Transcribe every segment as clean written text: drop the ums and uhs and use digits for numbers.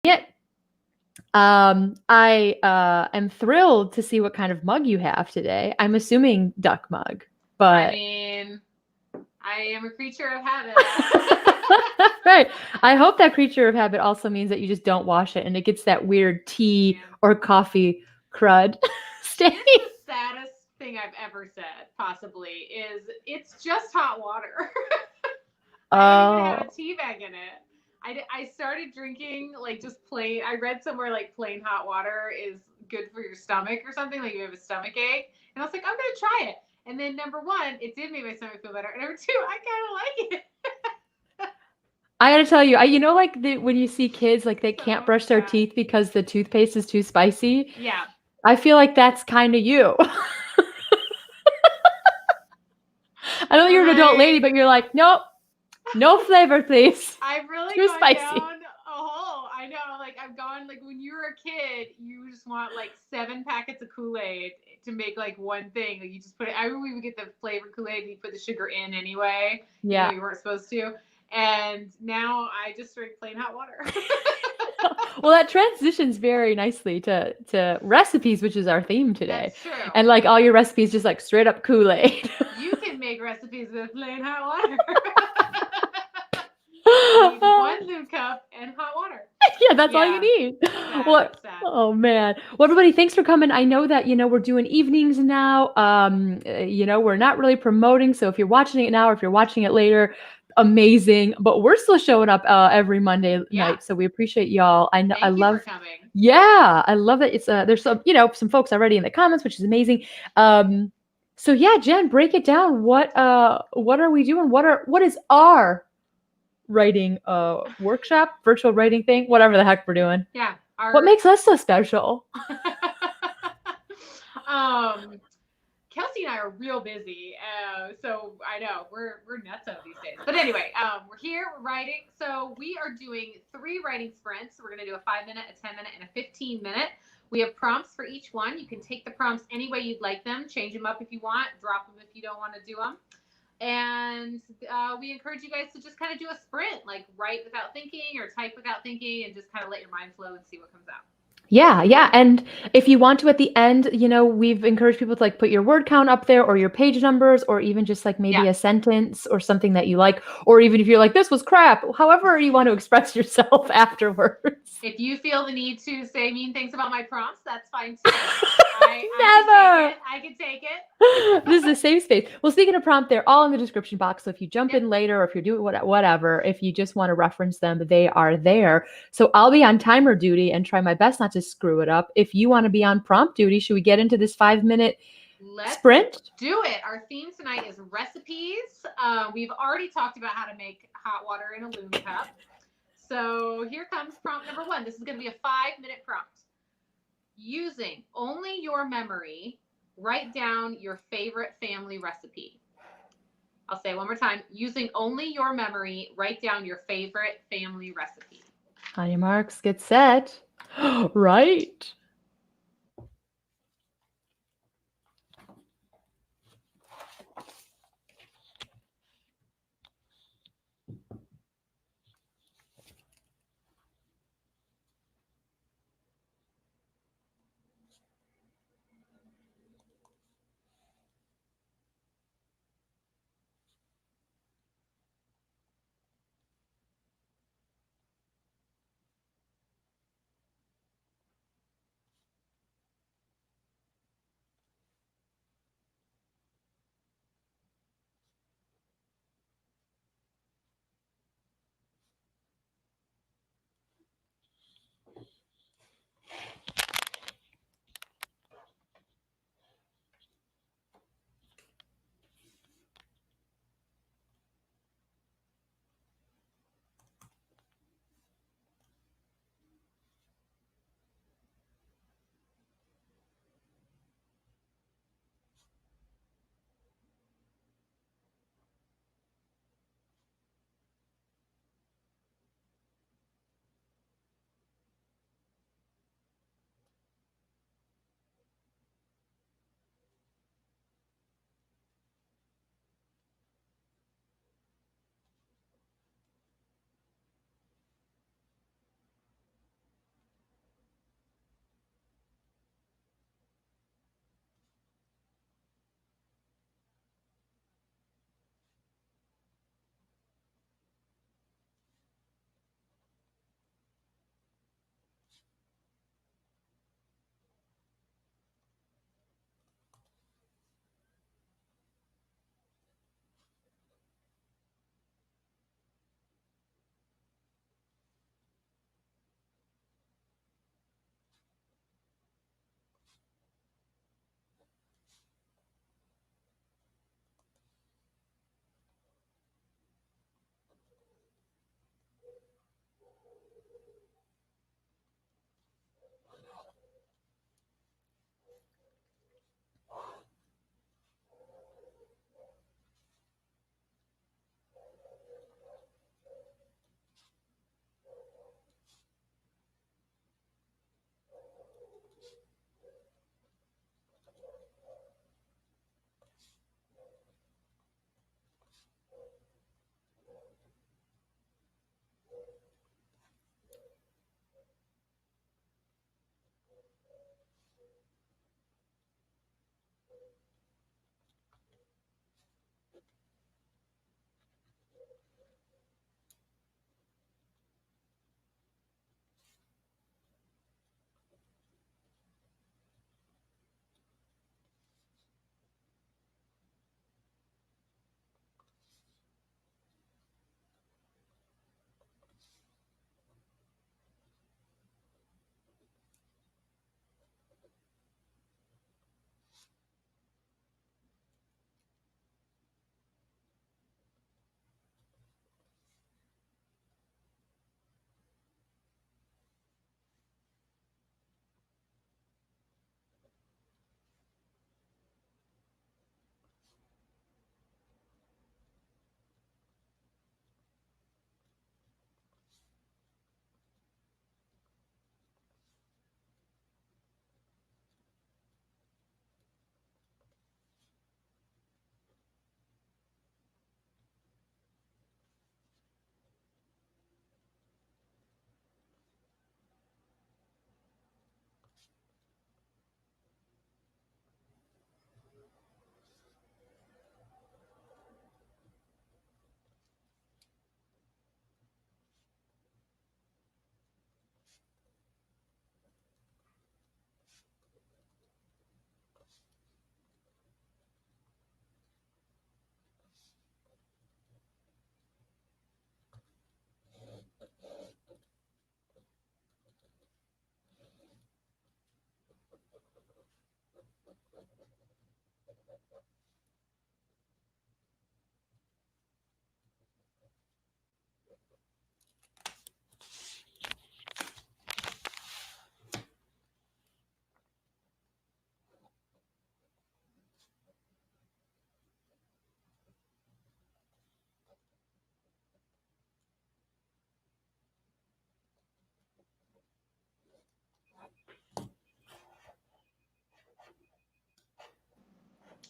it. I am thrilled to see what kind of mug you have today. I'm assuming duck mug, I but mean, I am a creature of habit. right. I hope that creature of habit also means that you just don't wash it and it gets that weird tea Yeah. or coffee crud stain. Here's the saddest thing I've ever said, possibly, is it's just hot water. I don't even have a Oh, tea bag in it. I started drinking like just plain. I read somewhere like plain hot water is good for your stomach or something. Like you have a stomach ache, and I was like, I'm gonna try it. And then number one, it did make my stomach feel better. And number two, I kind of like it. I gotta tell you, like when you see kids like they can't So brush their sad. teeth because the toothpaste is too spicy. Yeah. I feel like that's kind of you. I know I'm you're an adult lady, like, but you're like, nope, no flavor, please. I've really Too gone spicy. down a hole. I know, like I've gone like when you were a kid, you just want like 7 packets of Kool-Aid to make like one thing. Like you just put it. I remember we would get the flavored Kool-Aid and you put the sugar in anyway, even though Yeah. you weren't supposed to. And now I just drink plain hot water. Well, that transitions very nicely to recipes, which is our theme today. That's true. And like all your recipes just like straight up Kool-Aid. You can make recipes with plain hot water. You need 1 lube cup and hot water. Yeah, that's all you Yeah, need. sad, What? sad. Oh man. Well, everybody, thanks for coming. I know that, we're doing evenings now. We're not really promoting, so if you're watching it now or if you're watching it later, amazing. But we're still showing up every Monday Yeah, night, so we appreciate y'all. I know I thank you for love coming. Yeah, I love it. It's there's some folks already in the comments, which is amazing. So yeah, Jen, break it down. What are we doing? What is our writing workshop, virtual writing thing, whatever the heck we're doing? Yeah, What our makes us so special? um, Kelsie and I are real busy, so I know we're nuts out these days. But anyway, we're here, we're writing. So we are doing 3 writing sprints. We're gonna do a 5 minute, a 10 minute, and a 15 minute. We have prompts for each one. You can take the prompts any way you'd like them, change them up if you want, drop them if you don't want to do them. And we encourage you guys to just kind of do a sprint, like write without thinking or type without thinking, and just kind of let your mind flow and see what comes out. Yeah, yeah. And if you want to at the end, we've encouraged people to like put your word count up there or your page numbers or even just like Yeah. maybe a sentence or something that you like. Or even if you're like, this was crap, however you want to express yourself afterwards. If you feel the need to say mean things about my prompts, that's fine too. Never. I can take it. This is a safe space. Well, speaking of prompt, they're all in the description box. So if you jump Yep. in later or if you're doing whatever, if you just want to reference them, they are there. So I'll be on timer duty and try my best not to screw it up. If you want to be on prompt duty, should we get into this 5 minute Let's sprint? do it. Our theme tonight is recipes. We've already talked about how to make hot water in a loom cup. So here comes prompt number 1. This is going to be a 5-minute prompt. Using only your memory, write down your favorite family recipe. I'll say it one more time. Using only your memory, write down your favorite family recipe. On your marks, get set. Right.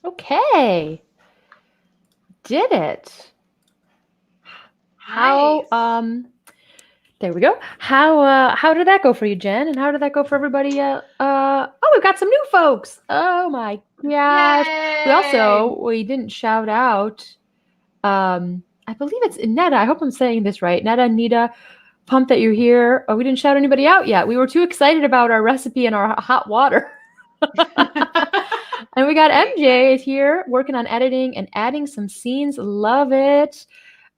Okay. Did it. How Nice. there we go. How did that go for you, Jen? And how did that go for everybody? Oh, we've got some new folks. Oh my gosh. Yay! We didn't shout out. I believe it's Netta. I hope I'm saying this right. Netta, Nita, pumped that you're here. Oh, we didn't shout anybody out yet. We were too excited about our recipe and our hot water. And we got MJ is here working on editing and adding some scenes. Love it.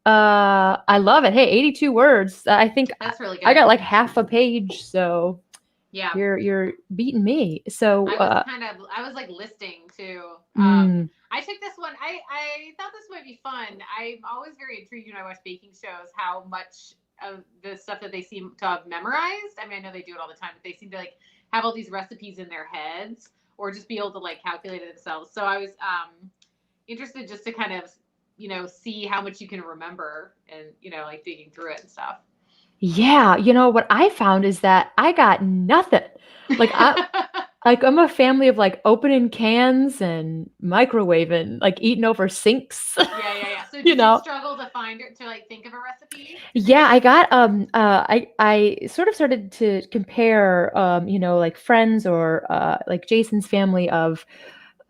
I love it. Hey, 82 words. I think That's really good. I got like half a page, so yeah. You're beating me. So I was like listing too. I took this one. I thought this might be fun. I'm always very intrigued when I watch baking shows how much of the stuff that they seem to have memorized. I mean, I know they do it all the time, but they seem to like have all these recipes in their heads or just be able to like calculate it themselves. So I was interested just to kind of, you know, see how much you can remember and, you know, like digging through it and stuff. Yeah, you know what I found is that I got nothing. Like I'm a family of like opening cans and microwaving, like eating over sinks. Yeah. So did you struggle to find it to like think of a recipe? Yeah, I got I sort of started to compare you know, like friends or like Jason's family of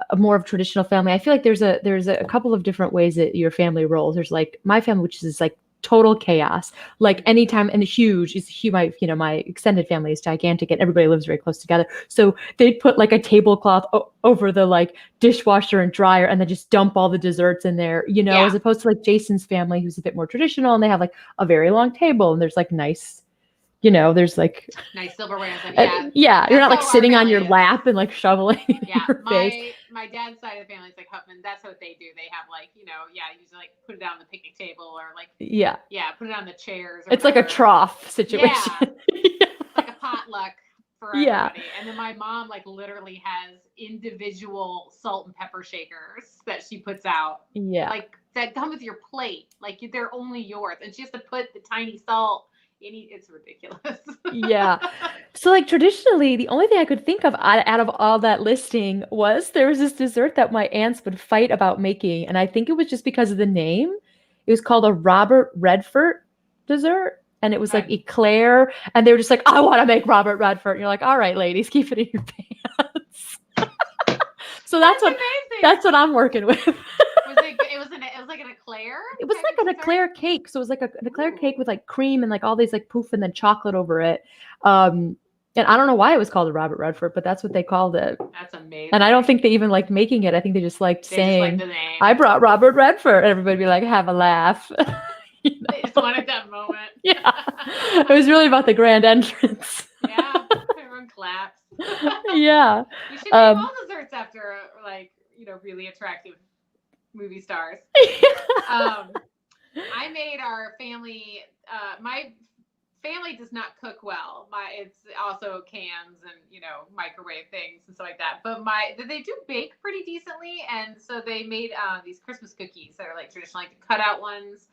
a more of traditional family. I feel like there's a couple of different ways that your family rolls. There's like my family, which is like total chaos. Like anytime, and huge is huge. My, you know, my extended family is gigantic and everybody lives very close together. So they'd put like a tablecloth over the like dishwasher and dryer and then just dump all the desserts in there, you know, as opposed to like Jason's family, who's a bit more traditional, and they have like a very long table and there's like nice, you know, there's like nice silverware and stuff. Yeah, you're not like sitting on your lap and like shoveling in your face. My dad's side of the family is like Huffman. That's what they do. They have like, you know, usually like put it down on the picnic table or like put it on the chairs. It's whatever. Like a trough situation. Yeah. Like a potluck for everybody. And then my mom like literally has individual salt and pepper shakers that she puts out. Yeah. Like that come with your plate. Like they're only yours, and she has to put the tiny salt. It's ridiculous. Yeah. So like traditionally, the only thing I could think of out of all that listing was there was this dessert that my aunts would fight about making. And I think it was just because of the name. It was called a Robert Redford dessert. And it was like eclair. And they were just like, I want to make Robert Redford. And you're like, all right, ladies, keep it in your pants. So that's what I'm working with. It was like an eclair? It was like an eclair cake. So it was like an eclair cake with like cream and like all these like poof and then chocolate over it. And I don't know why it was called a Robert Redford, but that's what they called it. That's amazing. And I don't think they even liked making it. I think they just liked saying, the name. I brought Robert Redford. And everybody would be like, have a laugh. You know? They just wanted that moment. Yeah. It was really about the grand entrance. Yeah. Everyone claps. Yeah. We should name all desserts after like, you know, really attractive movie stars. I made our family, my family does not cook well. It's also cans and, you know, microwave things and stuff like that. But they do bake pretty decently. And so they made these Christmas cookies that are like traditional, like the cutout ones,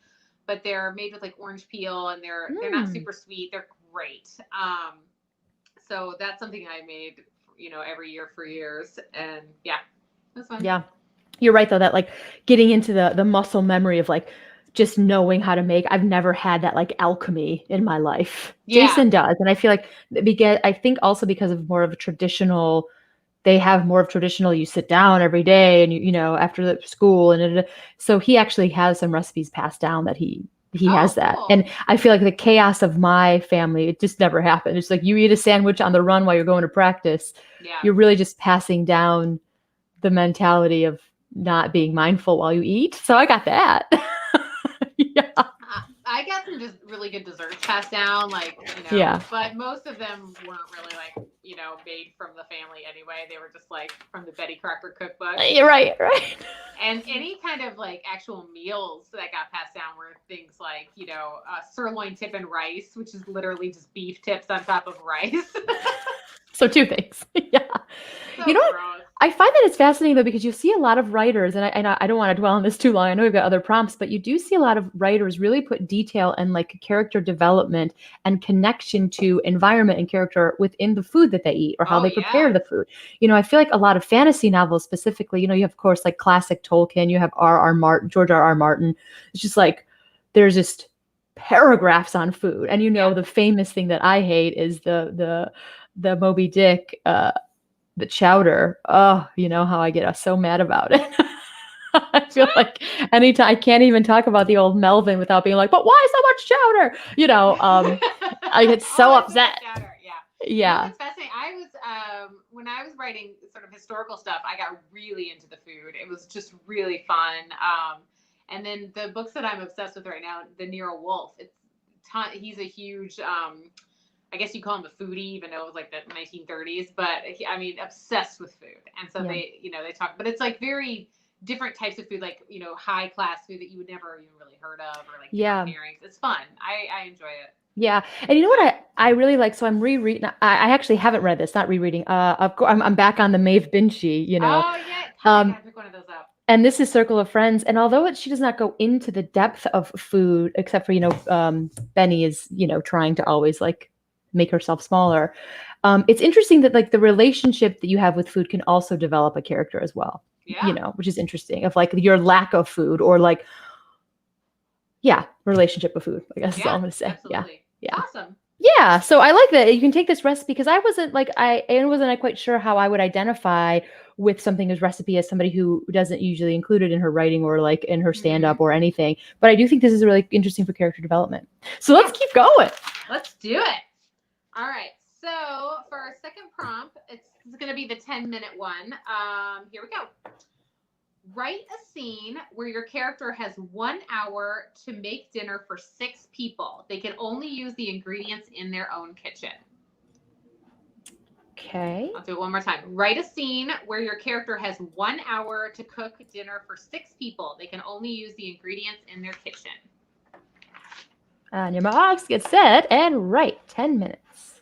but they're made with like orange peel and they're not super sweet. They're great. So that's something I made, you know, every year for years. And yeah, it was fun. Yeah. You're right though, that like getting into the muscle memory of like just knowing how to make. I've never had that like alchemy in my life. Yeah. Jason does. And I feel like I think also because of more of a traditional, they have more of traditional, you sit down every day and you know, after the school and so he actually has some recipes passed down that he has that. Cool. And I feel like the chaos of my family, it just never happened. It's like you eat a sandwich on the run while you're going to practice. Yeah. You're really just passing down the mentality of not being mindful while you eat. So I got that. Yeah. I got some just really good desserts passed down, like, Yeah. but most of them weren't really like, made from the family anyway. They were just like from the Betty Crocker cookbook. You're right. And any kind of like actual meals that got passed down were things like, sirloin tip and rice, which is literally just beef tips on top of rice. So 2 things. Yeah. So You know what? gross. I find that it's fascinating though, because you see a lot of writers, and I don't want to dwell on this too long. I know we've got other prompts, but you do see a lot of writers really put detail and like character development and connection to environment and character within the food that they eat or how Oh, they prepare yeah. the food. I feel like a lot of fantasy novels specifically, you have, of course, like classic Tolkien, you have George R. R. Martin. It's just like, there's just paragraphs on food. And Yeah. the famous thing that I hate is the Moby Dick, the chowder. Oh, you know how I get so mad about it. I feel like anytime I can't even talk about the old Melvin without being like, but why so much chowder? I get so upset. Chowder. Yeah. Yeah. It's fascinating. I was when I was writing sort of historical stuff, I got really into the food. It was just really fun. And then the books that I'm obsessed with right now, the Nero Wolfe. He's a huge I guess you call him a foodie, even though it was like the 1930s. But obsessed with food, and so they talk. But it's like very different types of food, like high class food that you would never even really heard of, or like pairings. It's fun. I enjoy it. Yeah. And you know what I really like? So I'm rereading. I actually haven't read this, not rereading. Of course, I'm back on the Maeve Binchy, Oh, yeah. I gotta pick one of those up. And this is Circle of Friends. And although she does not go into the depth of food, except for, Benny is, trying to always like make herself smaller. It's interesting that like the relationship that you have with food can also develop a character as well. Yeah. Which is interesting, of like your lack of food, or like, relationship with food, I guess is all I'm going to say. Absolutely. Yeah. Awesome. Yeah, so I like that you can take this recipe, because I wasn't quite sure how I would identify with something as recipe as somebody who doesn't usually include it in her writing or like in her stand-up or anything. But I do think this is really interesting for character development. So let's keep going. Let's do it. All right. So for our second prompt, it's going to be the 10-minute one. Here we go. Write a scene where your character has 1 hour to make dinner for 6 people. They can only use the ingredients in their own kitchen. Okay. I'll do it one more time. Write a scene where your character has 1 hour to cook dinner for 6 people. They can only use the ingredients in their kitchen. On your marks, get set, and write. 10 minutes.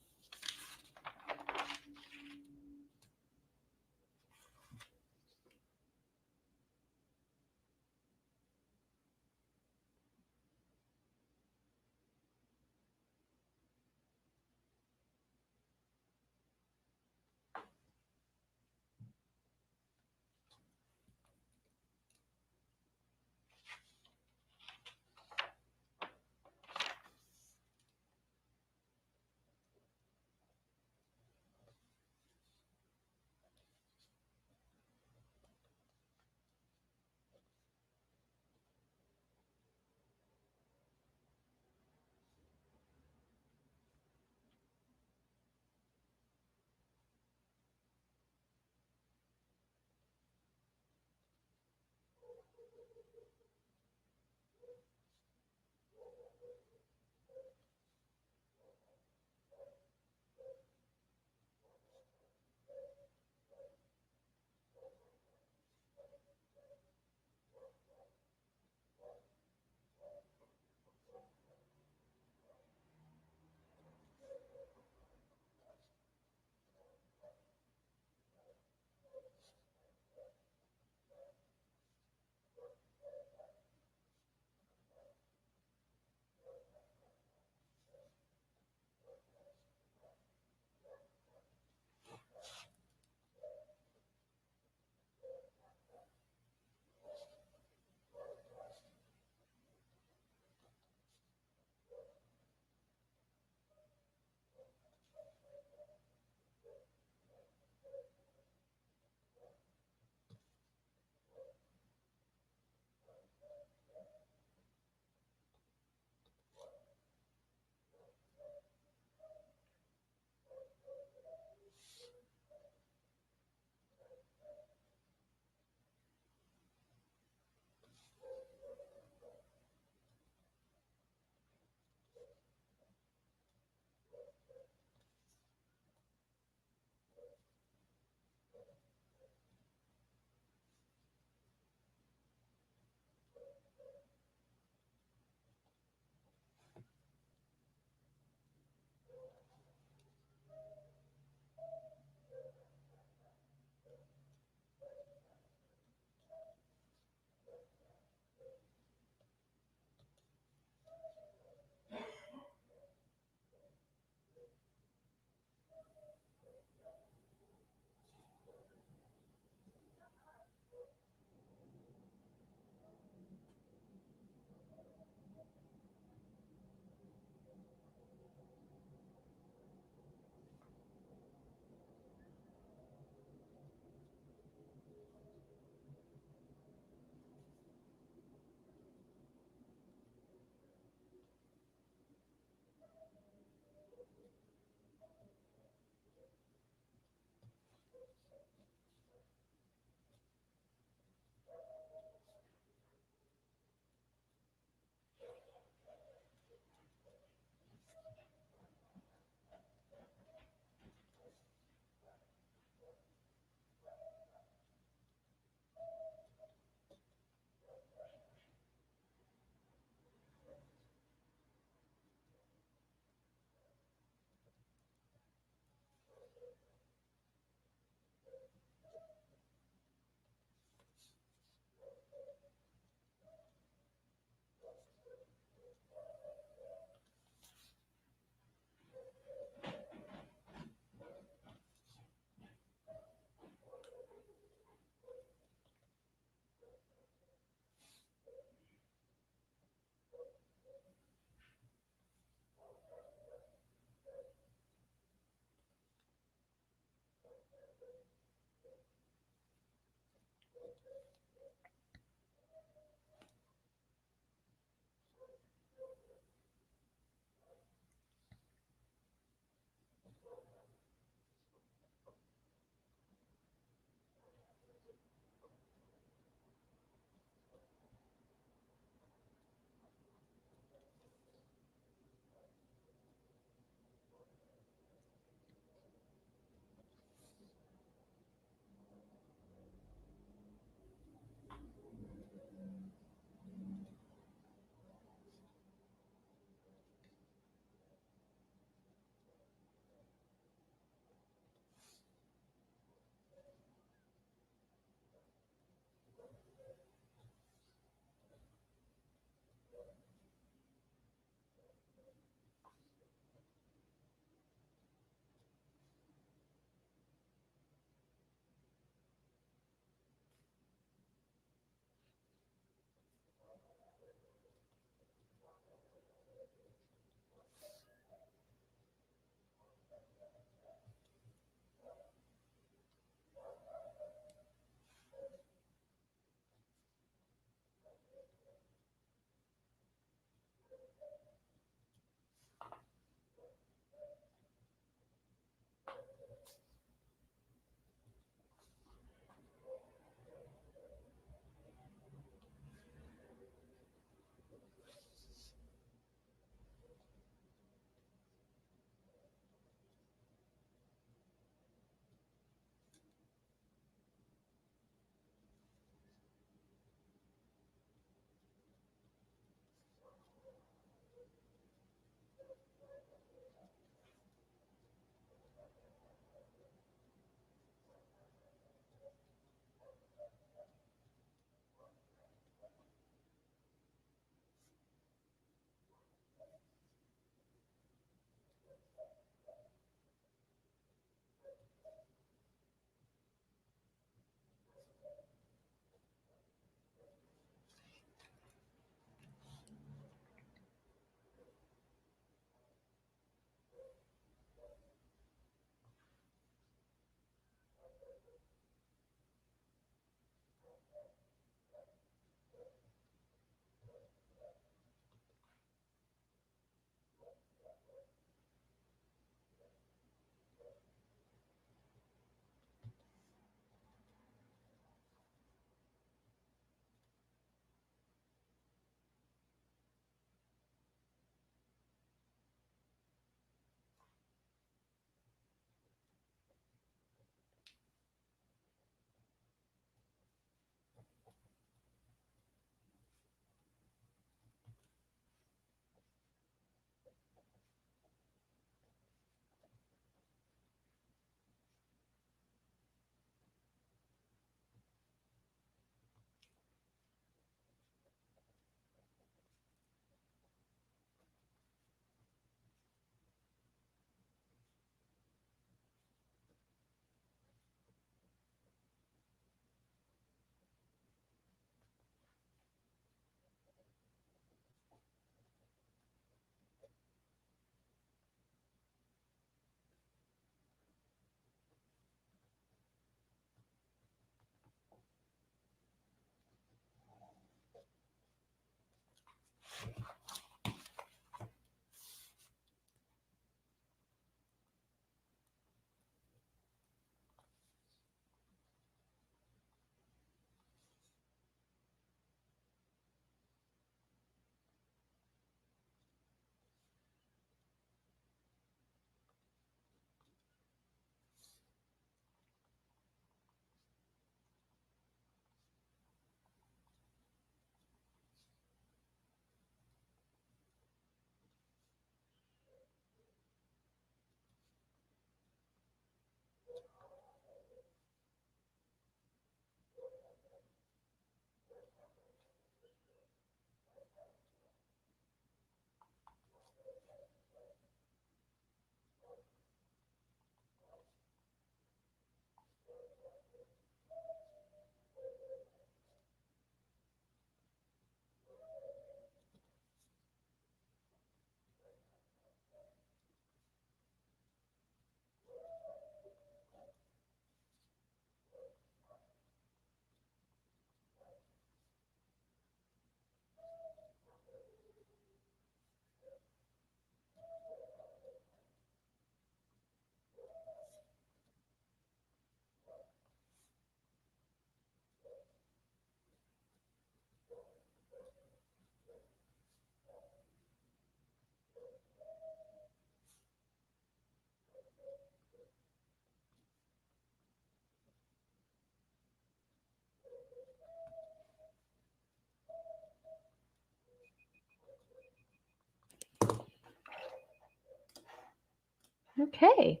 Okay.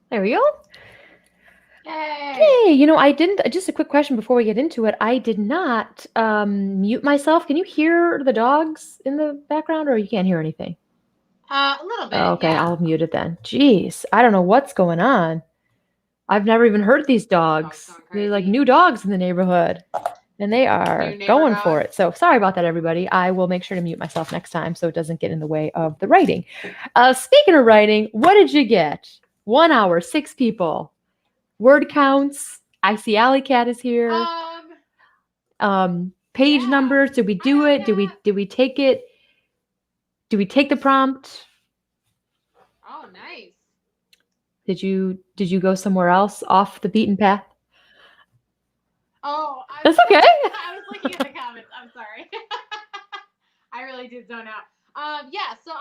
There we go. Yay! Hey, I didn't, just a quick question before we get into it. I did not mute myself. Can you hear the dogs in the background or you can't hear anything? A little bit, Oh, okay, yeah. I'll mute it then. Jeez, I don't know what's going on. I've never even heard these dogs. Going They're like crazy. new dogs in the neighborhood. And they are New neighbor going for dog. it. So sorry about that, everybody. I will make sure to mute myself next time so it doesn't get in the way of the writing. Speaking of writing, what did you get? 1 hour, 6 people. Word counts. I see Alley Cat is here. Page Yeah. numbers. Did we do it? Did we take it? Did we take the prompt? Oh, nice. Did you go somewhere else off the beaten path? Oh, That's okay. I was looking at the comments. I'm sorry. I really did zone out. Yeah. So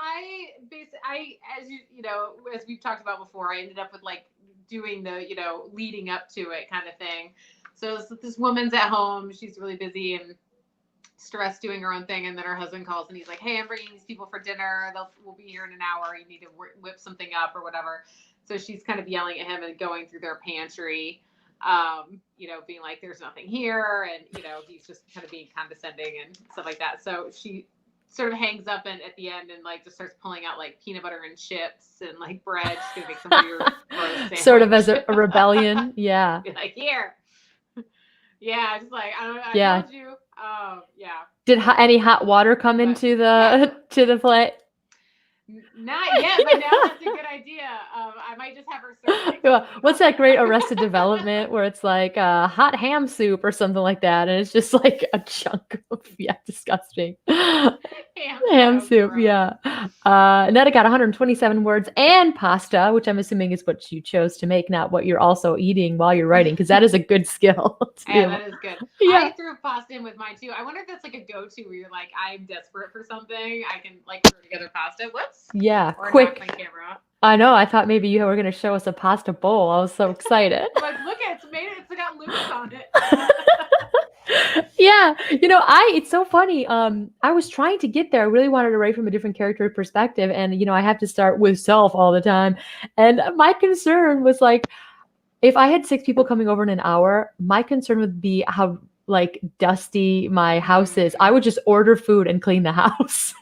as we've talked about before, I ended up with like doing the, leading up to it kind of thing. So this woman's at home. She's really busy and stressed doing her own thing. And then her husband calls and he's like, "Hey, I'm bringing these people for dinner. We'll be here in an hour. You need to whip something up or whatever." So she's kind of yelling at him and going through their pantry, being like, "There's nothing here." And, he's just kind of being condescending and stuff like that. So she sort of hangs up and at the end and like just starts pulling out like peanut butter and chips and like bread. She's going to make some weird gross sandwich. Sort of as a rebellion. Yeah. Be like, "Here." Yeah, just like, I told you. Yeah. Did any hot water come into the to the plate? Not yet, but now that's a good idea. I might just have her serve. What's that great Arrested Development where it's like hot ham soup or something like that, and it's just like a chunk of disgusting ham soup. Yeah. Netta got 127 words and pasta, which I'm assuming is what you chose to make, not what you're also eating while you're writing, because that is a good skill. Yeah, that is good. Yeah. I threw pasta in with mine too. I wonder if that's like a go-to where you're like, I'm desperate for something. I can like throw together pasta. Whoops. Yeah, or quick. Not on camera. I know. I thought maybe you were going to show us a pasta bowl. I was so excited. Like, look at it. It's got Louis on it. Yeah, it's so funny. I was trying to get there. I really wanted to write from a different character perspective, and I have to start with self all the time. And my concern was like, if I had 6 people coming over in an hour, my concern would be how like dusty my house is. I would just order food and clean the house.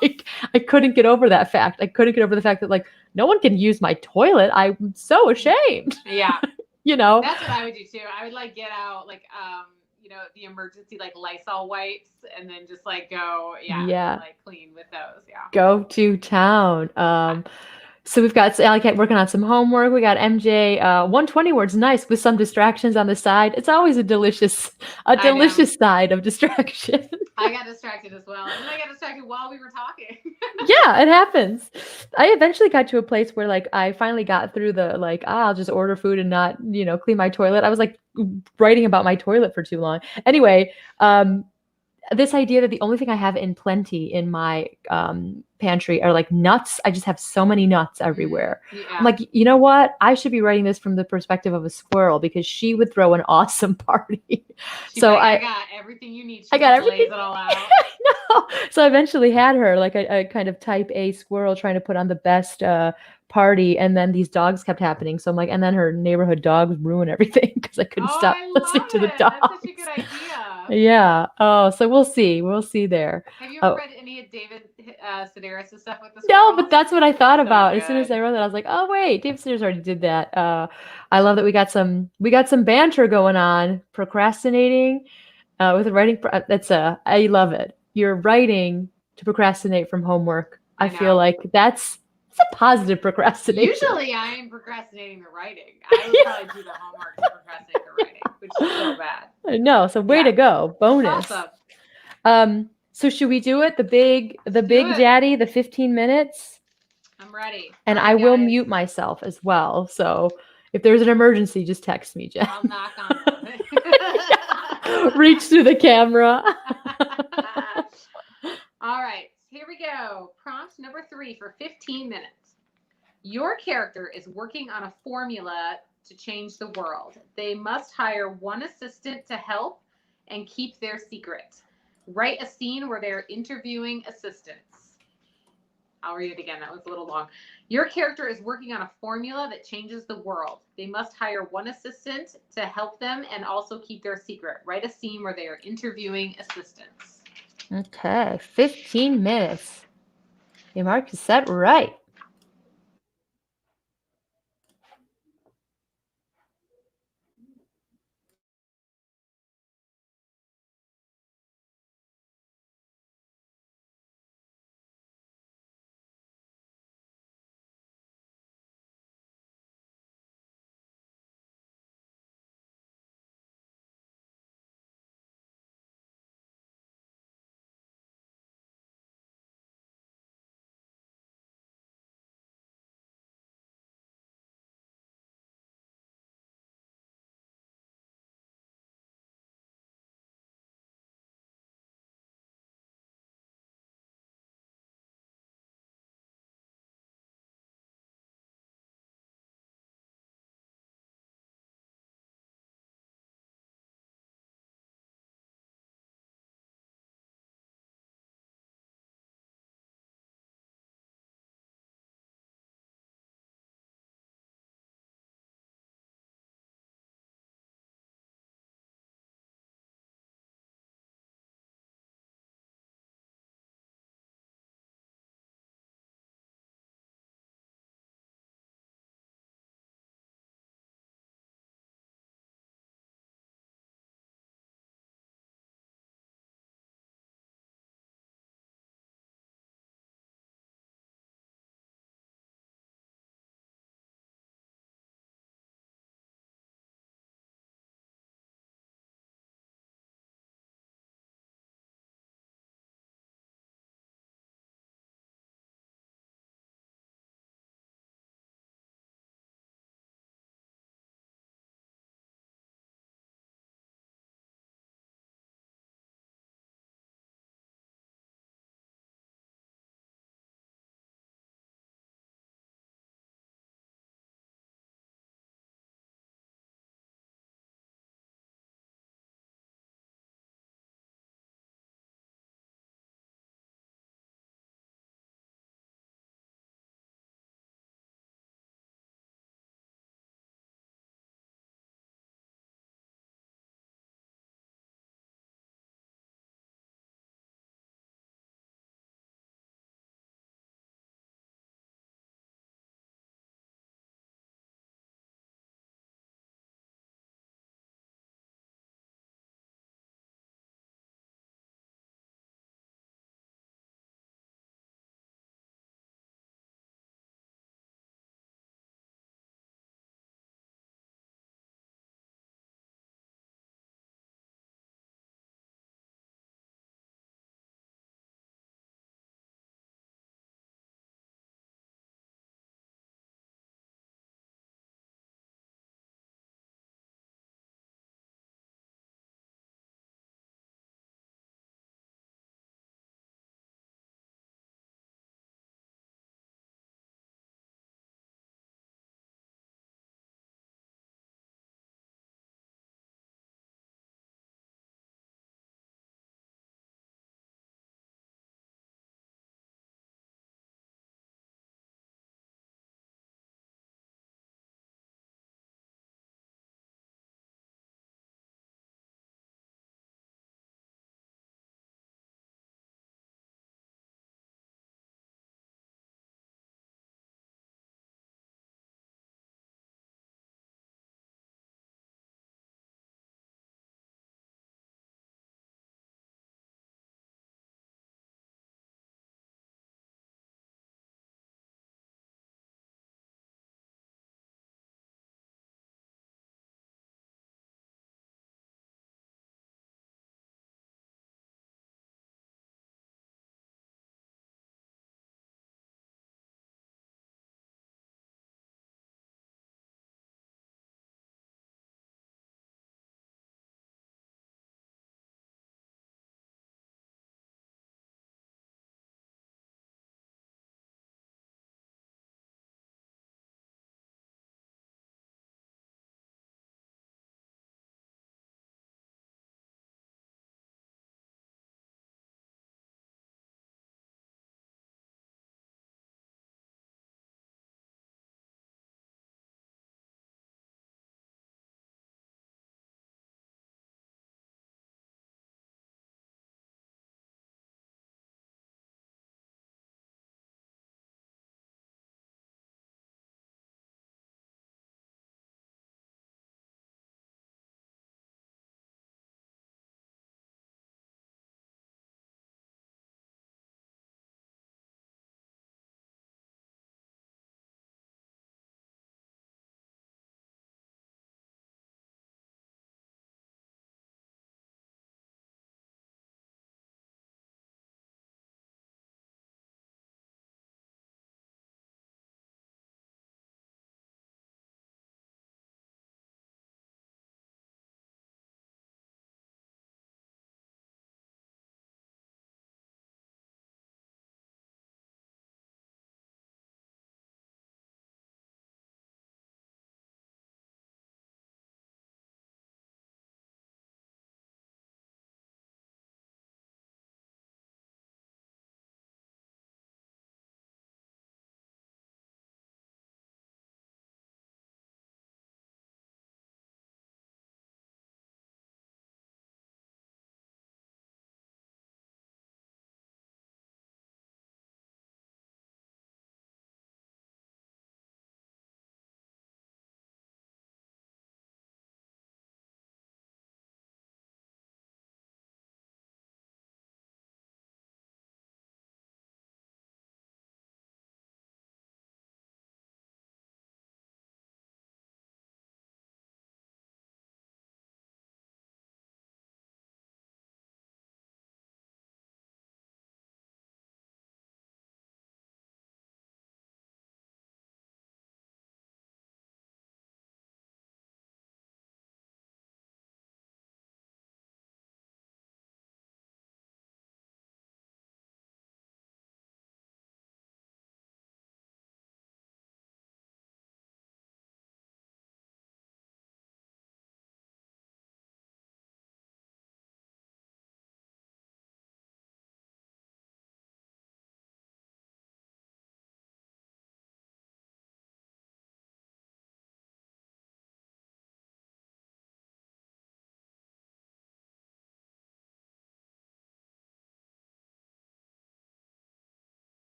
Like I couldn't get over that fact. I couldn't get over the fact that like no one can use my toilet. I'm so ashamed. Yeah. That's what I would do too. I would like get out like the emergency like Lysol wipes and then just like go like clean with those. Yeah. Go to town. So we've got Alley Cat working on some homework. We got MJ 120 words, nice, with some distractions on the side. It's always a delicious side of distraction. I got distracted as well. And then I got distracted while we were talking. Yeah, it happens. I eventually got to a place where like I finally got through the like, I'll just order food and not, clean my toilet. I was like writing about my toilet for too long. Anyway, this idea that the only thing I have in plenty in my pantry are like nuts. I just have so many nuts everywhere. Yeah. I'm like, you know what? I should be writing this from the perspective of a squirrel because she would throw an awesome party. I got everything you need. I got everything. It all out. No. So I eventually had her like a kind of type A squirrel trying to put on the best party, and then these dogs kept happening. So I'm like, and then her neighborhood dogs ruin everything because I couldn't stop listening to the dogs. That's such a good idea. Yeah. Oh, so we'll see. We'll see there. Have you ever read any of David Sedaris' stuff with the No, but that's what I thought about. As soon as I wrote that, I was like, oh wait, David Sedaris already did that. I love that we got some banter going on, procrastinating with the writing. I love it. You're writing to procrastinate from homework. I feel like that's a positive procrastination. Usually I am procrastinating the writing. I would probably do the homework to procrastinate the writing, which is so bad. No, so way to go. Bonus. Awesome. So should we do it? The big daddy, the 15 minutes? I'm ready. And I will mute myself as well. So if there's an emergency, just text me, Jen. I'll knock on something. Reach through the camera. All right, here we go. Prompt number 3 for 15 minutes. Your character is working on a formula to change the world. They must hire one assistant to help and keep their secret. Write a scene where they're interviewing assistants. I'll read it again. That was a little long. Your character is working on a formula that changes the world. They must hire one assistant to help them and also keep their secret. Write a scene where they are interviewing assistants. Okay, 15 minutes. Your mark is set right.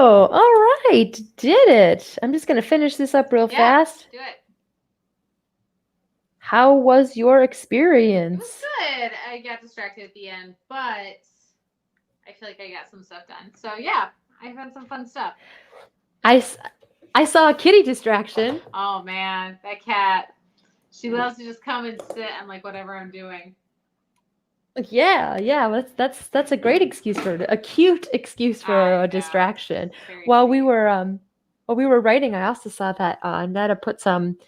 all right. Did it. I'm just going to finish this up real fast. Do it. How was your It experience? was good. I got distracted at the end, but I feel like I got some stuff done. So yeah, I had some fun stuff. I saw a kitty distraction. Oh man, that cat. She loves to just come and sit and like whatever I'm doing. Yeah. That's a great excuse for a cute excuse for a distraction. While we were writing, I also saw that Netta put some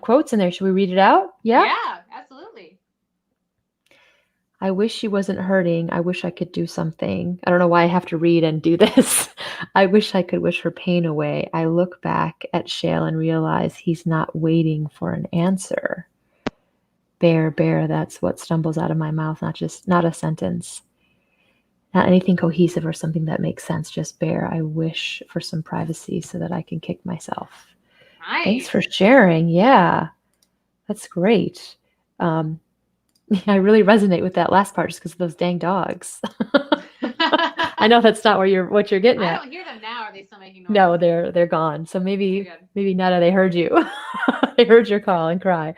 quotes in there. Should we read it out? Yeah, absolutely. I wish she wasn't hurting. I wish I could do something. I don't know why I have to read and do this. I wish I could wish her pain away. I look back at Shale and realize he's not waiting for an answer. Bear, that's what stumbles out of my mouth, not a sentence. Not anything cohesive or something that makes sense, just bear. I wish for some privacy so that I can kick myself. Nice. Thanks for sharing. Yeah, that's great. I really resonate with that last part just because of those dang dogs. I know that's not what you're getting at. I don't hear them now. Are they still making noise? No, they're gone. So maybe Netta, they heard you. They heard your call and cry.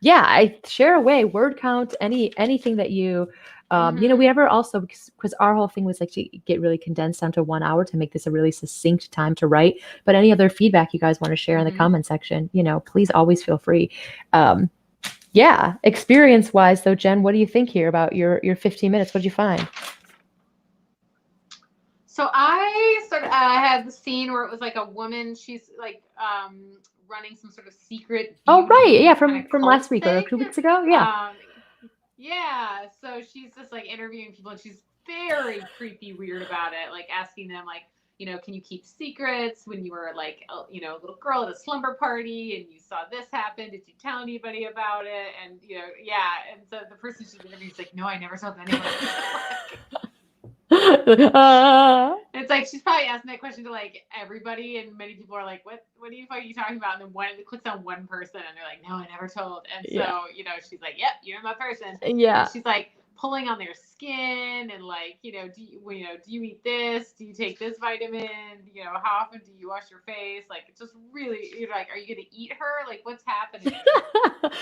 Yeah, I share away word count, anything that you we ever also, because our whole thing was like to get really condensed down to 1 hour to make this a really succinct time to write. But any other feedback you guys want to share in the comment section, please always feel free. Yeah, experience-wise though, Jen, what do you think here about your 15 minutes? What did you find? So I had the scene where it was like a woman. She's like running some sort of secret. Oh right, yeah, from last week or 2 weeks ago. Yeah. Yeah. So she's just like interviewing people, and she's very creepy, weird about it. Like asking them, like, can you keep secrets when you were like, a little girl at a slumber party and you saw this happen? Did you tell anybody about it? And and so the person she's interviewing is like, no, I never told anyone. It's like she's probably asking that question to like everybody, and many people are like, what are you talking about? And then it clicks on one person and they're like, no, I never told. And so she's like, yep, you're my person. Yeah. And she's like pulling on their skin and like, do you eat this? Do you take this vitamin? How often do you wash your face? Like, it's just really, you're like, are you gonna eat her? Like, what's happening?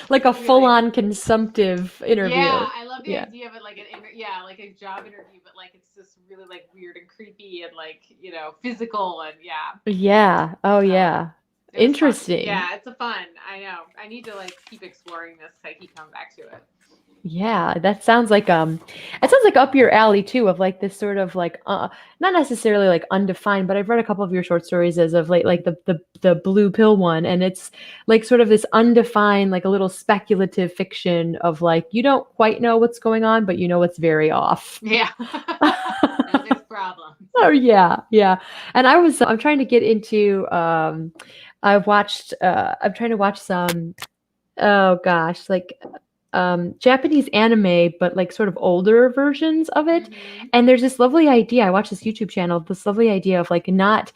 Like a full-on consumptive interview. Yeah, I love the idea of it, like like a job interview, but like it's just really like weird and creepy and like physical and Yeah. Oh yeah. Interesting. Fun. Yeah, it's a fun. I know. I need to like keep exploring this. I keep coming back to it. Yeah, that sounds like up your alley too, of like this sort of like not necessarily like undefined, but I've read a couple of your short stories as of late, like the blue pill one, and it's like sort of this undefined, like a little speculative fiction of like you don't quite know what's going on, but it's very off. Yeah. There's problems. Oh yeah. And I'm trying to get into I'm trying to watch some like Japanese anime, but like sort of older versions of it. And there's this lovely idea. I watched this YouTube channel, this lovely idea of like not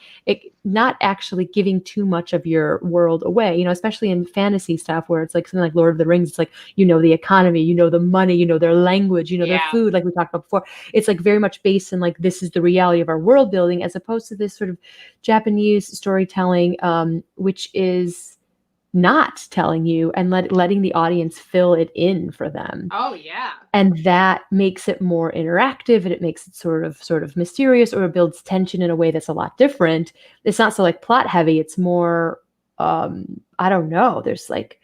actually giving too much of your world away, especially in fantasy stuff where it's like something like Lord of the Rings. It's like, the economy, the money, their language, their food, like we talked about before. It's like very much based in like, this is the reality of our world building, as opposed to this sort of Japanese storytelling, which is not telling you and letting the audience fill it in for them. Oh yeah. And that makes it more interactive, and it makes it sort of mysterious, or it builds tension in a way that's a lot different. It's not so like plot heavy. It's more I don't know. There's like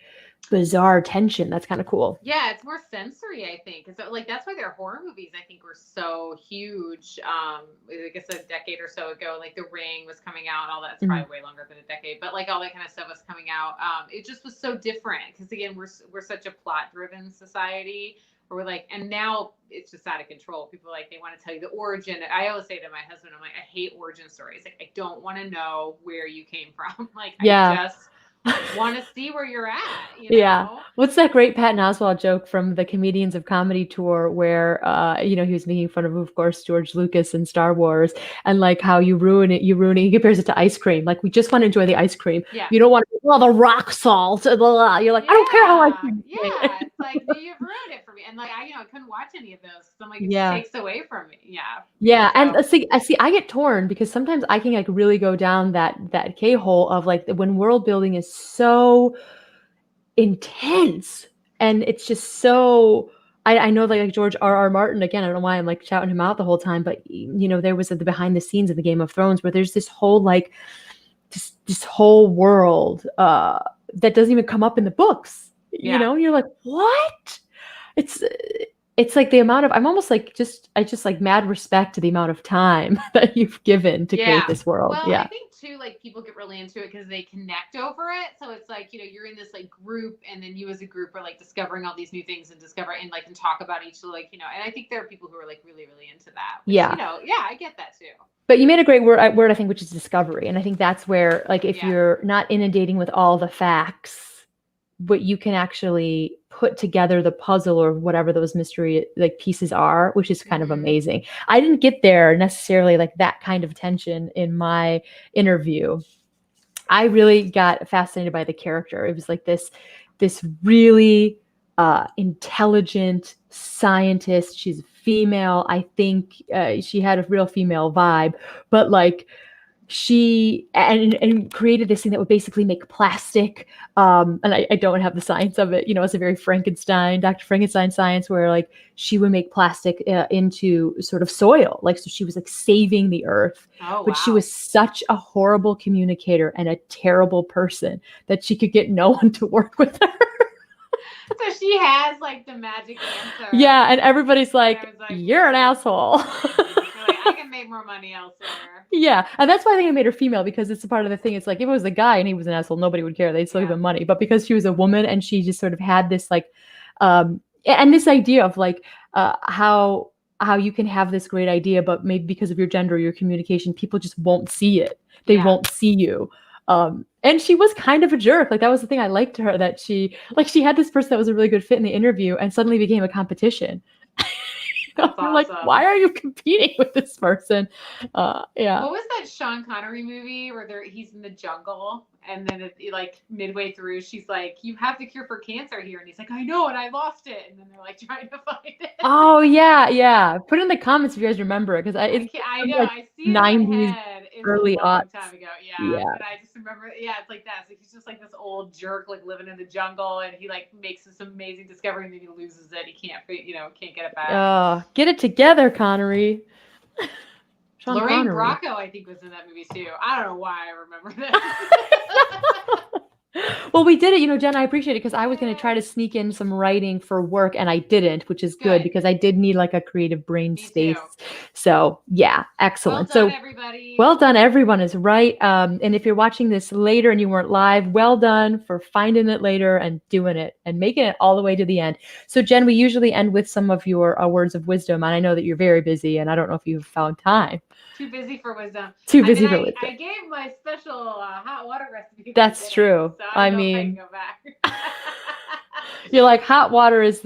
bizarre tension. That's kind of cool. Yeah, it's more sensory, I think. So like that's why their horror movies, I think, were so huge. I guess a decade or so ago, like The Ring was coming out and all that. It's probably way longer than a decade, but like all that kind of stuff was coming out. It just was so different because again, we're such a plot driven society where we're like, and now it's just out of control. People like, they want to tell you the origin. I always say to my husband, I'm like, I hate origin stories. Like, I don't want to know where you came from. Like, I just want to see where you're at. Yeah. What's that great Patton Oswalt joke from the Comedians of Comedy tour where, he was making fun of course, George Lucas and Star Wars, and like how you ruin it. He compares it to ice cream. Like, we just want to enjoy the ice cream. Yeah. You don't want to well, the rock salt. Blah, blah, blah. You're like, I don't care how I think it. It's like you've ruined it for me, and like I couldn't watch any of those. So I'm like, it just Yeah. takes away from me. Yeah. Yeah, and So I get torn because sometimes I can like really go down that K-hole of like when world building is so intense and it's just so I know like George R.R. Martin, again, I don't know why I'm like shouting him out the whole time, but you know, there was the behind the scenes of the Game of Thrones where there's this whole like this whole world that doesn't even come up in the books. You know, and you're like, what? It's it's like the amount of I'm almost like I just like mad respect to the amount of time that you've given to create this world. Well, yeah. I think too, like people get really into it because they connect over it. So it's like, you know, you're in this like group, and then you as a group are like discovering all these new things and and talk about each, like, you know, and I think there are people who are like really, really into that. Which, yeah. You know, I get that too. But you made a great word, I think, which is discovery. And I think that's where, like, if you're not inundating with all the facts, but you can actually put together the puzzle or whatever those mystery like pieces are, which is kind of amazing. I didn't get there necessarily like that kind of tension in my interview. I really got fascinated by the character. It was like this really intelligent scientist. She's female. I think she had a real female vibe, but like she and created this thing that would basically make plastic. And I don't have the science of it. You know, it's a very Dr. Frankenstein science where like she would make plastic into sort of soil. Like, so she was like saving the earth. But she was such a horrible communicator and a terrible person that she could get no one to work with her. So she has like the magic answer. Yeah, and everybody's like, you're an asshole. I can make more money elsewhere. Yeah, and that's why I think I made her female, because it's a part of the thing. It's like if it was a guy and he was an asshole, nobody would care. They'd still give him money. But because she was a woman and she just sort of had this like, and this idea of like how you can have this great idea, but maybe because of your gender or your communication, people just won't see it. They won't see you. And she was kind of a jerk. Like that was the thing I liked to her, that she had this person that was a really good fit in the interview and suddenly became a competition. That's awesome. Like, why are you competing with this person? Yeah. What was that Sean Connery movie where he's in the jungle and then like midway through she's like, you have the cure for cancer here, and he's like, I know, and I lost it, and then they're like trying to find it. Oh yeah. Put it in the comments if you guys remember it, because I know, like, I see 90s, early aughts. Time ago. Yeah. But I just remember, it's like that. So he's just like this old jerk, like living in the jungle, and he like makes this amazing discovery, and then he loses it. He can't get it back. Get it together, Connery. Lorraine Bracco, I think, was in that movie too. I don't know why I remember that. Well, we did it, Jen. I appreciate it, because I was going to try to sneak in some writing for work, and I didn't, which is good because I did need like a creative brain space. So yeah, excellent. Well done, everybody. Well done, everyone is right. And if you're watching this later and you weren't live, well done for finding it later and doing it and making it all the way to the end. So Jen, we usually end with some of your words of wisdom, and I know that you're very busy, and I don't know if you've found time. Too busy for wisdom. Too busy for wisdom. I gave my special hot water recipe. That's true. So I don't know if I can go back. You're like, hot water is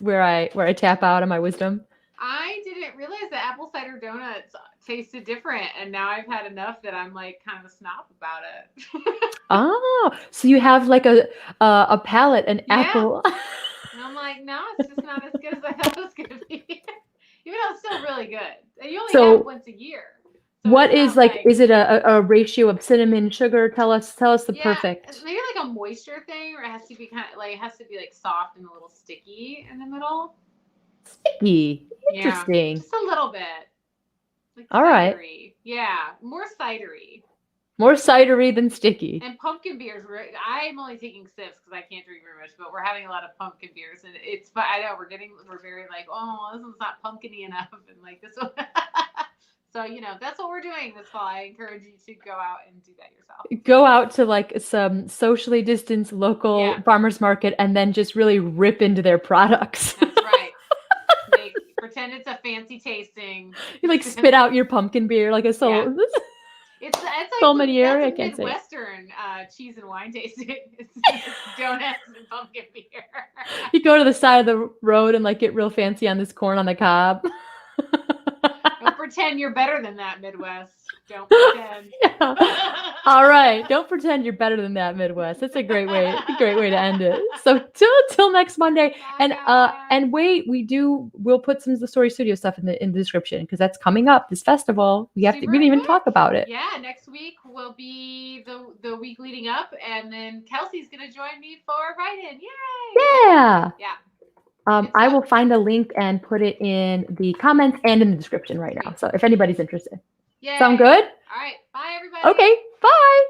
where I tap out on my wisdom. I didn't realize that apple cider donuts tasted different, and now I've had enough that I'm like kind of a snob about it. Oh, so you have like a palate, an apple. And I'm like, no, it's just not as good as I thought it was gonna be. Even though it's still really good. And you only have it once a year. So what is like, is it a ratio of cinnamon, sugar? Tell us the perfect. Maybe like a moisture thing, or it has to be like soft and a little sticky in the middle. Sticky. Interesting. Just a little bit. Like all cidery. right. Yeah, more cidery. More cidery than sticky. And pumpkin beers. I'm only taking sips because I can't drink very much, but we're having a lot of pumpkin beers, and it's. But I know we're very like, oh, this one's not pumpkin-y enough, and like this one. So that's what we're doing this fall. I encourage you to go out and do that yourself. Go out to like some socially distanced local farmers market, and then just really rip into their products. That's right. Pretend it's a fancy tasting. You like spit out your pumpkin beer like a soul. Yeah. It's like sommelier. I can't say. Midwestern cheese and wine tasting. It's donuts and pumpkin beer. You go to the side of the road and like get real fancy on this corn on the cob. Don't pretend you're better than that, Midwest. Don't pretend. Yeah. All right. Don't pretend you're better than that, Midwest. That's a great way to end it. So till next Monday. Bye, And wait, we'll put some of the Story Studio stuff in the description because that's coming up, this festival. We didn't even talk about it. Yeah, next week will be the week leading up, and then Kelsie's gonna join me for write-in. Yay! Yeah. Yeah. I will find a link and put it in the comments and in the description right now. So if anybody's interested. Yay. Sound good? All right. Bye, everybody. Okay. Bye.